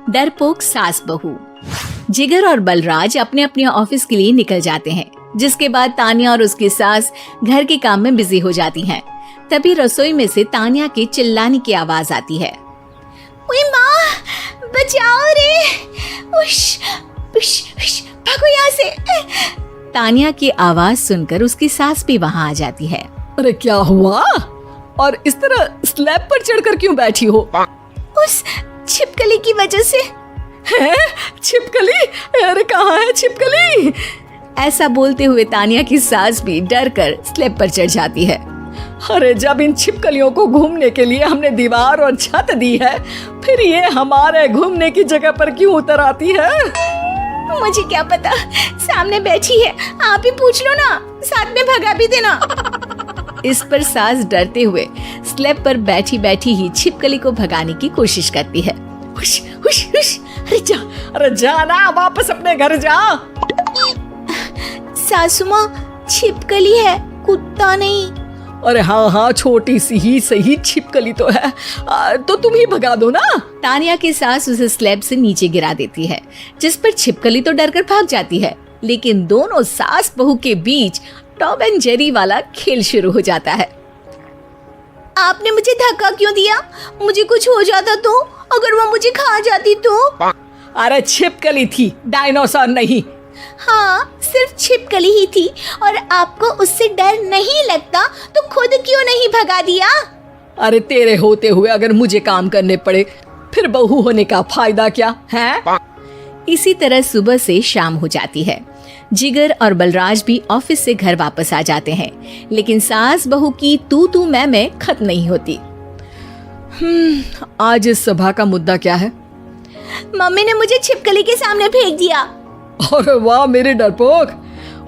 डरपोक सास बहू। जिगर और बलराज अपने अपने ऑफिस के लिए निकल जाते हैं, जिसके बाद तान्या और उसकी सास घर के काम में बिजी हो जाती हैं। तभी रसोई में से तान्या के चिल्लाने की आवाज आती है। ओए माँ, बचाओ रे, उश, उश, उश, भागो यहाँ से। तान्या की आवाज सुनकर उसकी सास भी वहाँ आ जाती है। अरे क्या हुआ? और इस तरह स्लैब पर चढ़कर क्यों बैठी हो? उस छिपकली की वजह से। है? छिपकली? अरे कहाँ है छिपकली? ऐसा बोलते हुए तान्या की सास भी डर कर स्लैब पर चढ़ जाती है। अरे जब इन छिपकलियों को घूमने के लिए हमने दीवार और छत दी है, फिर ये हमारे घूमने की जगह पर क्यों उतर आती है? मुझे क्या पता, सामने बैठी है, आप ही पूछ लो ना, साथ में भगा भी देना। इस पर सास डरते हुए स्लैब पर बैठी बैठी ही छिपकली को भगाने की कोशिश करती है। हुश, हुश, हुश, अरे जा ना, वापस अपने घर जा। सासू माँ, छिपकली है, कुत्ता नहीं। अरे हाँ, छोटी सी ही सही छिपकली तो है, तो तुम ही भगा दो ना। तान्या की सास उसे स्लैब से नीचे गिरा देती है, जिस पर छिपकली तो डरकर भाग जाती है। लेकिन दोनों सास बहू के बीच टॉम एंड जेरी वाला खेल शुरू हो जाता है। आपने मुझे धक्का क्यों दिया? मुझे कुछ हो जाता तो? अगर वो मुझे खा जाती तो? अरे छिपकली थी, डायनासोर नहीं। हाँ, सिर्फ छिपकली ही थी, और आपको उससे डर नहीं लगता तो खुद क्यों नहीं भगा दिया? अरे तेरे होते हुए अगर मुझे काम करने पड़े, फिर बहू होने का फायदा क्या है? इसी तरह सुबह से शाम हो जाती है। जिगर और बलराज भी ऑफिस से घर वापस आ जाते हैं, लेकिन सास बहू की तू मैं खत्म नहीं होती। आज इस सभा का मुद्दा क्या है? मम्मी ने मुझे छिपकली के सामने फेंक दिया। अरे वाह मेरे डरपोक,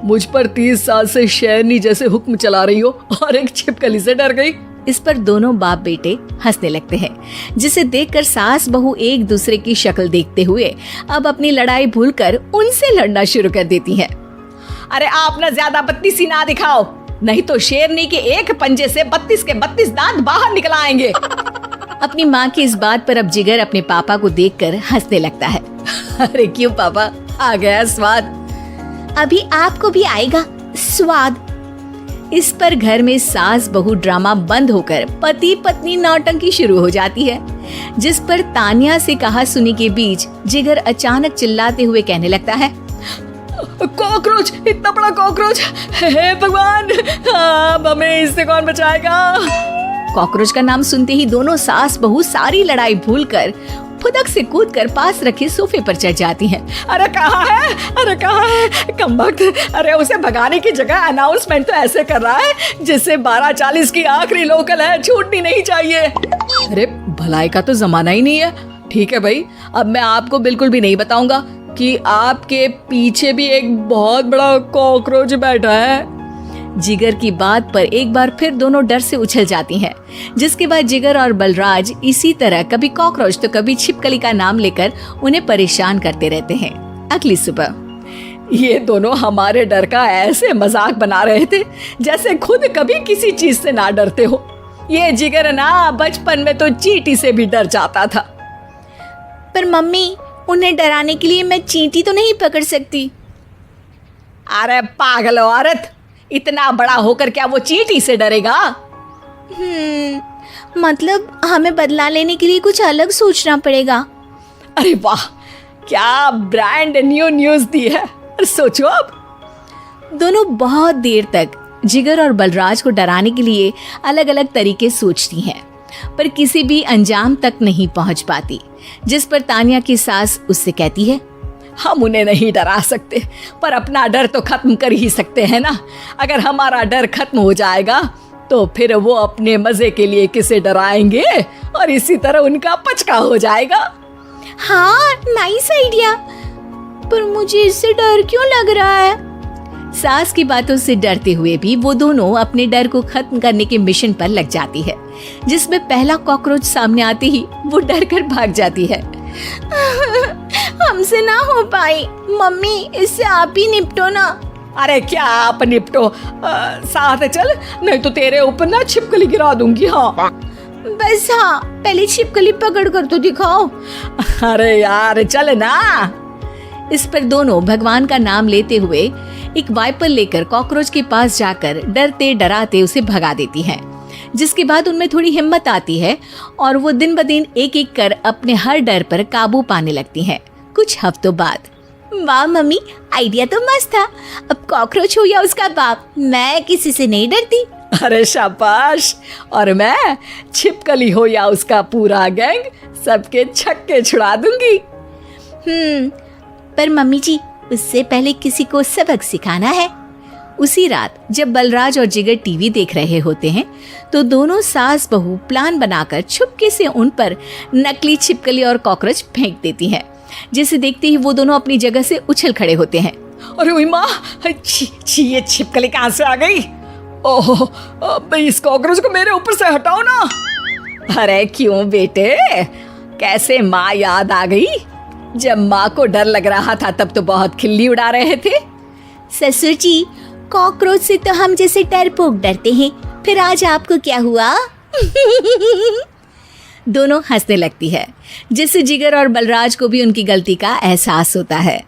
मुझ पर 30 साल से शेरनी जैसे हुक्म चला रही हो और एक छिपकली से डर गई। इस पर दोनों बाप बेटे हंसने लगते हैं, जिसे देखकर सास बहू एक दूसरे की शक्ल देखते हुए अब अपनी लड़ाई भूलकर उनसे लड़ना शुरू कर देती हैं। अरे आप ना ज्यादा बत्तीसी ना दिखाओ, नहीं तो शेरनी के एक पंजे से 32 के 32 दांत बाहर निकल आएंगे। अपनी माँ की इस बात पर अब जिगर अपने पापा को देखकर हंसने लगता है। अरे क्यों पापा, आ गया स्वाद? अभी आपको भी आएगा स्वाद। इस पर घर में सास बहू ड्रामा बंद होकर पति पत्नी नौटंकी शुरू हो जाती है, जिस पर तान्या से कहा सुनी के बीच जिगर अचानक चिल्लाते हुए कहने लगता है। कॉकरोच, इतना बड़ा कॉकरोच! हे भगवान, अब हमें इससे कौन बचाएगा? कॉकरोच का नाम सुनते ही दोनों सास बहू सारी लड़ाई भूलकर फुदक से कूदकर पास रखे सोफे पर चढ़ जाती हैं। अरे कहाँ है? अरे कहाँ है कमबख्त? अरे उसे भगाने की जगह अनाउंसमेंट तो ऐसे कर रहा है जैसे 12:40 की आखिरी लोकल है, छूटनी नहीं चाहिए। अरे भलाई का तो जमाना ही नहीं है। ठीक है भाई, अब मैं आपको बिल्कुल भी नहीं बताऊंगा कि आपके पीछे भी एक बहुत बड़ा कॉकरोच बैठा है। जिगर की बात पर एक बार फिर दोनों डर से उछल जाती हैं, जिसके बाद जिगर और बलराज इसी तरह कभी कॉकरोच तो कभी छिपकली का नाम लेकर उन्हें परेशान करते रहते हैं। अगली सुबह ये दोनों हमारे डर का ऐसे मजाक बना रहे थे जैसे खुद कभी किसी चीज से ना डरते हो। ये जिगर ना बचपन में तो चींटी से भी डर जाता था। पर मम्मी, उन्हें डराने के लिए मैं चींटी तो नहीं पकड़ सकती। अरे पागल औरत, इतना बड़ा होकर क्या वो चींटी से डरेगा? मतलब हमें बदला लेने के लिए कुछ अलग सोचना पड़ेगा। अरे वाह, क्या ब्रांड न्यू न्यूज दी है। सोचो अब। दोनों बहुत देर तक जिगर और बलराज को डराने के लिए अलग अलग तरीके सोचती हैं, पर किसी भी अंजाम तक नहीं पहुंच पाती, जिस पर तान्या की सास उससे कहती है। हम उन्हें नहीं डरा सकते, पर अपना डर तो खत्म कर ही सकते हैं ना। अगर हमारा डर खत्म हो जाएगा तो फिर वो अपने मजे के लिए किसे डराएंगे और इसी तरह उनका पचका हो जाएगा। हाँ, नाइस आइडिया, पर मुझे इससे डर क्यों लग रहा है? सास की बातों से डरते हुए भी वो दोनों अपने डर को खत्म करने के मिशन पर लग जाती है, जिसमें पहला कॉकरोच सामने आते ही वो डर कर भाग जाती है। हमसे ना हो पाई मम्मी, इससे आप ही निपटो ना। अरे क्या आप निपटो, साथ चल, नहीं तो तेरे ऊपर ना छिपकली गिरा दूंगी। हाँ बस हाँ, पहले छिपकली पकड़ कर तो दिखाओ। अरे यार चल ना। इस पर दोनों भगवान का नाम लेते हुए एक वाइपर लेकर कॉकरोच के पास जाकर डरते डराते उसे भगा देती हैं। जिसके बाद उनमें थोड़ी हिम्मत आती है और वो दिन ब दिन एक एक कर अपने हर डर पर काबू पाने लगती हैं। कुछ हफ्तों बाद, वाह मम्मी, आइडिया तो मस्त था। अब कॉकरोच हो या उसका बाप, मैं किसी से नहीं डरती। अरे शाबाश। और मैं छिपकली हो या उसका पूरा गैंग, सबके छक्के छुड़ा दूंगी। पर मम्मी जी, उससे पहले किसी को सबक सिखाना है। उसी रात जब बलराज और जिगर टीवी देख रहे होते हैं तो दोनों सास बहू प्लान बनाकर छुपके से उन पर नकली छिपकली और कॉकरोच फेंक देती हैं, जिसे देखते ही वो दोनों अपनी जगह से उछल खड़े होते हैं। अरे ओए माँ, छी ये छिपकली कहाँ से आ गई? ओह, अब इस कॉकरोच को मेरे ऊपर से हटाओ ना। अरे क्यों बेटे, कैसे माँ याद आ गई? जब माँ को डर लग रहा था तब तो बहुत खिल्ली उड़ा रहे थे। ससुर जी, कॉकरोच से तो हम जैसे डरपोक डरते हैं, फिर आज आपको क्या हुआ? दोनों हंसने लगती है, जिससे जिगर और बलराज को भी उनकी गलती का एहसास होता है।